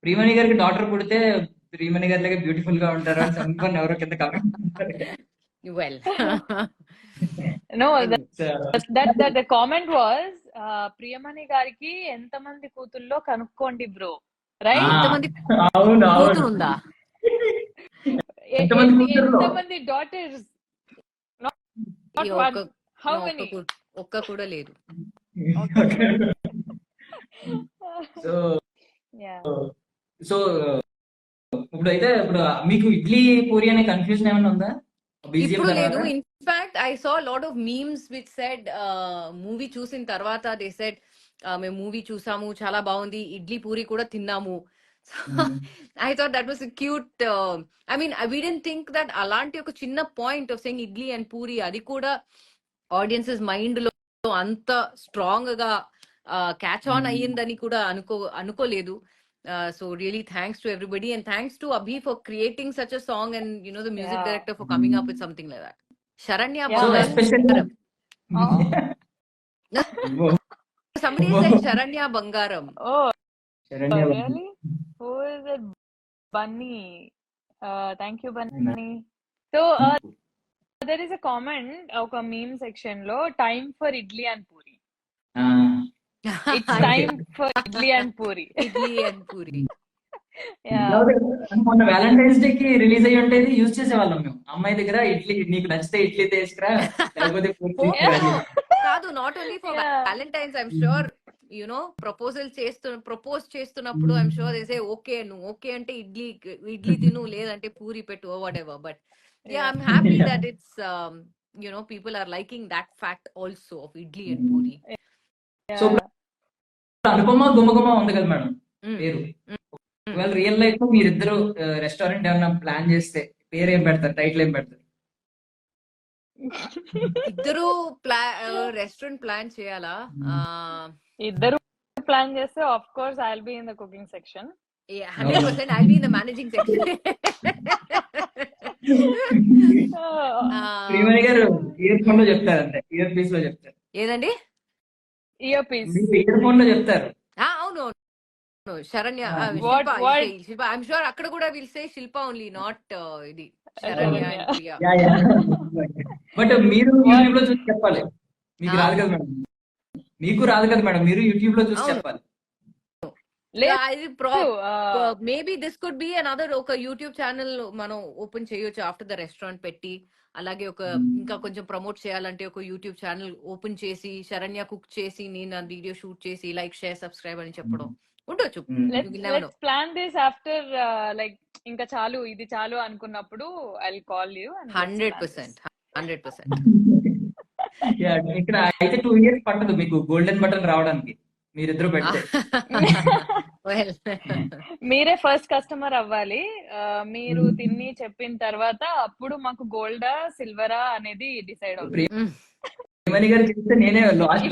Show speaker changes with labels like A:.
A: ప్రియమణి గారికి డాటర్ పుడితే ప్రియమణి గారి లాగా బ్యూటిఫుల్ గా ఉంటారు అని సంపన్న ఎవరో కింద comment.
B: Well
C: No, that the comment was, Priyamani గారికి ఎంతమంది కూతుల్లో కనుక్కోండి బ్రో, రైట్?
B: ఎంతమంది
A: అవును
B: కూతురు
A: అవును.
B: ఉందా?
A: ఎంతమంది కూతుర్లో?
C: ఎంతమంది డాటర్స్?
B: ఈ
C: How
B: ఒక్క
C: many?
B: ఒక్క కూడా లేదు.
A: So
C: Yeah.
A: సో ఇప్పుడు మీకు ఇడ్లీ పూరి అనే కన్ఫ్యూజన్ ఏమైనా ఉందా BGM
B: ఇప్పుడు లేదు.
A: తర్వాత?
B: In fact I saw lot of memes which said movie చూసిన తర్వాత దే సెడ్ మేము మూవీ చూసాము, చాలా బాగుంది, ఇడ్లీ పూరి కూడా తిన్నాము. I thought that was cute. I mean we didn't think that అలాంటి ఒక చిన్న point of saying idli and puri అది కూడా ఆడియన్సెస్ మైండ్ లో అంత స్ట్రాంగ్ గా క్యాచ్ ఆన్ అయ్యిందని కూడా అనుకోలేదు. So really thanks to everybody and thanks to Abhi for creating such a song and the music director for coming up with something like that. Sharanya Bangaram. Somebody said Sharanya Bangaram.
C: Oh,
A: Sharanya
C: really? Who is it? Bunny. Thank you, Bunny. So there is a comment ఒక meme section లో, time for idli and puri. It's time for idli and puri.
B: Idli and puri.
A: మొన్న Valentine's day కి release అయ్యి ఉండేది use చేసేవాళ్ళం మేము. అమ్మాయి దగ్గర ఇడ్లీ, నీకు నచ్చితే ఇడ్లీ తీసుకురా, లేకపోతే పూరి తీసుకురా అని.
B: కాదు, not only for Valentine's. I'm sure propose చేస్తున్నప్పుడు I'm sure they say okay, నువ్వు ఓకే అంటే ఇడ్లీ తిను, లేదంటే పూరి పెట్టు, whatever. But I'm happy that it's people are liking that fact also of idli and puri.
A: So Anupama గుమగుమ ఉంది కదా madam పేరు. ఒకవేళ రియల్ లైఫ్ లో మీరిద్దరు రెస్టారెంట్ ఏమన్నా ప్లాన్ చేస్తే పేరు ఏం పెడతారు, టైటిల్ ఏం పెడతారు?
B: ఇద్దరు రెస్టారెంట్ ప్లాన్ చేయాలా?
C: ఇద్దరు ప్లాన్ చేస్తే of course I will be in the cooking section.
B: 100% I'll be in the managing section.
A: Priyamani గారు ఇయర్ ఫోన్ లో చెప్తారు, అంతే ఇయర్ పీస్ లో చెప్తారు.
B: ఏదండి?
C: ఇయర్ పీస్
A: ఇయర్ ఫోన్ లో చెప్తారు.
B: అవును. శరణ్య, శిల్ప. ఐఎమ్ షూర్ అక్కడ కూడా will say Shilpa only, not ఇది శరణ్య and Priya.
A: బట్ మీరు యూట్యూబ్ లో చూసి చెప్పాలి. మీకు రాదు కదా మేడం, మీకు రాదు కదా మేడం, మీరు యూట్యూబ్ లో చూసి చెప్పాలి.
B: Maybe this could be another ఒక యూట్యూబ్ ఛానల్ మనం ఓపెన్ చేయొచ్చు ఆఫ్టర్ ద రెస్టారెంట్ పెట్టి. అలాగే ఇంకా కొంచెం ప్రమోట్ చేయాలంటే ఒక యూట్యూబ్ ఛానల్ ఓపెన్ చేసి శరణ్య కుక్ చేసి నేను వీడియో షూట్ చేసి లైక్ షేర్ సబ్స్క్రైబ్ అని చెప్పడం ఉండొచ్చు.
C: Let's plan this after like ఇంకా చాలు, ఇది చాలు అనుకున్నప్పుడు I'll call you and
B: 100%.
A: ఇక్కడ అయితే 2 years పట్టదు మీకు గోల్డెన్ బటన్ రావడానికి, మీరిద్దరు పెడితే.
C: మీరే ఫస్ట్ కస్టమర్ అవ్వాలి. మీరు తిని చెప్పిన తర్వాత అప్పుడు మాకు గోల్డా సిల్వరా అనేది డిసైడ్ అవుతుంది.
A: ప్రియమణి గారు చెప్తే నేనే లాస్ట్